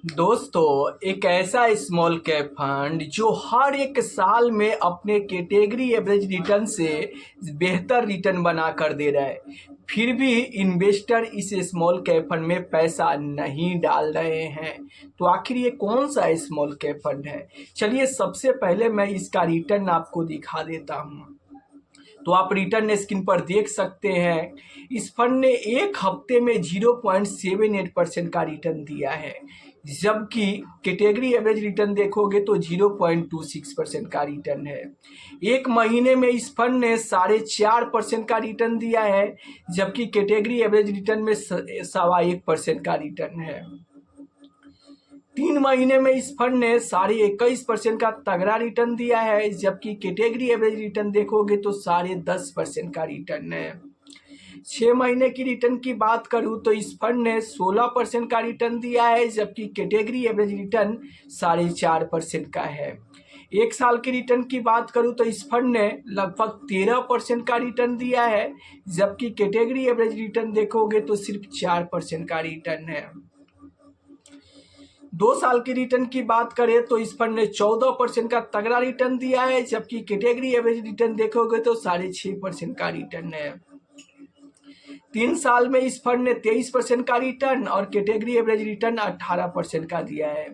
दोस्तों, एक ऐसा स्मॉल कैप फंड जो हर एक साल में अपने कैटेगरी एवरेज रिटर्न से बेहतर रिटर्न बना कर दे रहा है, फिर भी इन्वेस्टर इस स्मॉल कैप फंड में पैसा नहीं डाल रहे हैं। तो आखिर ये कौन सा स्मॉल कैप फंड है? चलिए सबसे पहले मैं इसका रिटर्न आपको दिखा देता हूँ। तो आप रिटर्न स्क्रीन पर देख सकते हैं, इस फंड ने एक हफ्ते में 0.78% का रिटर्न दिया है, जबकि कैटेगरी एवरेज रिटर्न देखोगे तो 0.26% का रिटर्न है। एक महीने में इस फंड ने 4.5% का रिटर्न दिया है, जबकि कैटेगरी एवरेज रिटर्न में 1.25% का रिटर्न है। 3 महीने में इस फंड ने 21.5% का तगड़ा रिटर्न दिया है, जबकि कैटेगरी एवरेज रिटर्न देखोगे तो 10.5% का रिटर्न है। 6 महीने की रिटर्न की बात करूं तो इस फंड ने 16% का रिटर्न दिया है, जबकि कैटेगरी एवरेज रिटर्न 4.5% का है। 1 साल की रिटर्न की बात करूं तो इस फंड ने लगभग 13% का रिटर्न दिया है, जबकि कैटेगरी एवरेज रिटर्न देखोगे तो सिर्फ 4% का रिटर्न है। 2 साल की रिटर्न की बात करें तो इस फंड ने 14% का तगड़ा रिटर्न दिया है, जबकि कैटेगरी एवरेज रिटर्न देखोगे तो 6.5% का रिटर्न है। 3 साल में इस फंड ने 23% का रिटर्न और कैटेगरी एवरेज रिटर्न 18% का दिया है।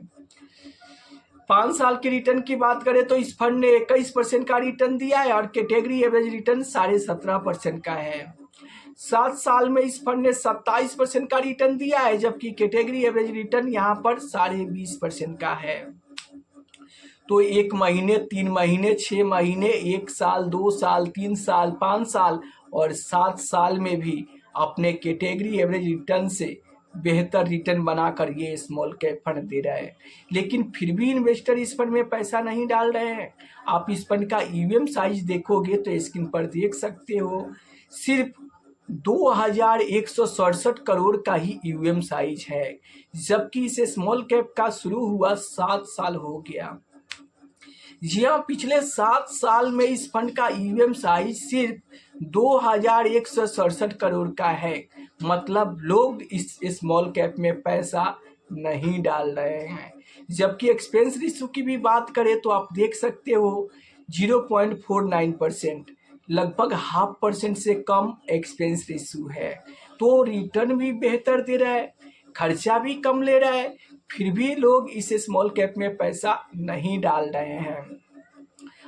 5 साल की रिटर्न की बात करें तो इस फंड ने 21% का रिटर्न दिया है और कैटेगरी एवरेज रिटर्न 17.5% का है। 7 साल में इस फंड ने 27% का रिटर्न दिया है, जबकि कैटेगरी एवरेज रिटर्न यहाँ पर 20.5% का है। तो 1 महीने, 3 महीने, 6 महीने, 1 साल, 2 साल, 3 साल, 5 साल और 7 साल में भी अपने कैटेगरी एवरेज रिटर्न से बेहतर रिटर्न बनाकर ये स्मॉल कैप फंड दे रहा है, लेकिन फिर भी इन्वेस्टर इस फंड में पैसा नहीं डाल रहे हैं। आप इस फंड का ईवीएम साइज देखोगे तो स्क्रीन पर देख सकते हो, सिर्फ 2167 करोड़ का ही ईवीएम साइज है, जबकि इस स्मॉल कैप का शुरू हुआ 7 साल हो गया। जी हाँ, पिछले 7 साल में इस फंड का ईवीएम साइज सिर्फ 2167 करोड़ का है। मतलब लोग इस स्मॉल कैप में पैसा नहीं डाल रहे हैं। जबकि एक्सपेंस रेशियो की भी बात करें तो आप देख सकते हो 0.49%, लगभग 0.5% से कम एक्सपेंस रेशियो है। तो रिटर्न भी बेहतर दे रहा है, खर्चा भी कम ले रहा है, फिर भी लोग इस स्मॉल कैप में पैसा नहीं डाल रहे हैं।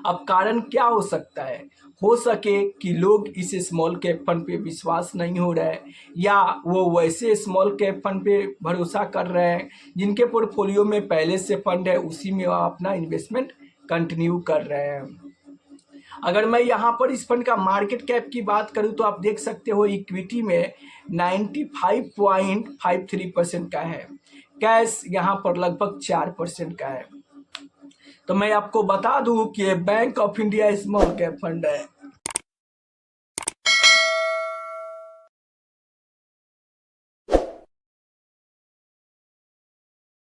अब कारण क्या हो सकता है? हो सके कि लोग इस स्मॉल कैप फंड पे विश्वास नहीं हो रहा है, या वो वैसे स्मॉल कैप फंड पे भरोसा कर रहे हैं जिनके पोर्टफोलियो में पहले से फंड है, उसी में वो अपना इन्वेस्टमेंट कंटिन्यू कर रहे हैं। अगर मैं यहाँ पर इस फंड का मार्केट कैप की बात करूँ तो आप देख सकते हो इक्विटी में 95.53% का है, कैश यहाँ पर लगभग 4% का है। तो मैं आपको बता दूं कि ये bank of India small cap fund है।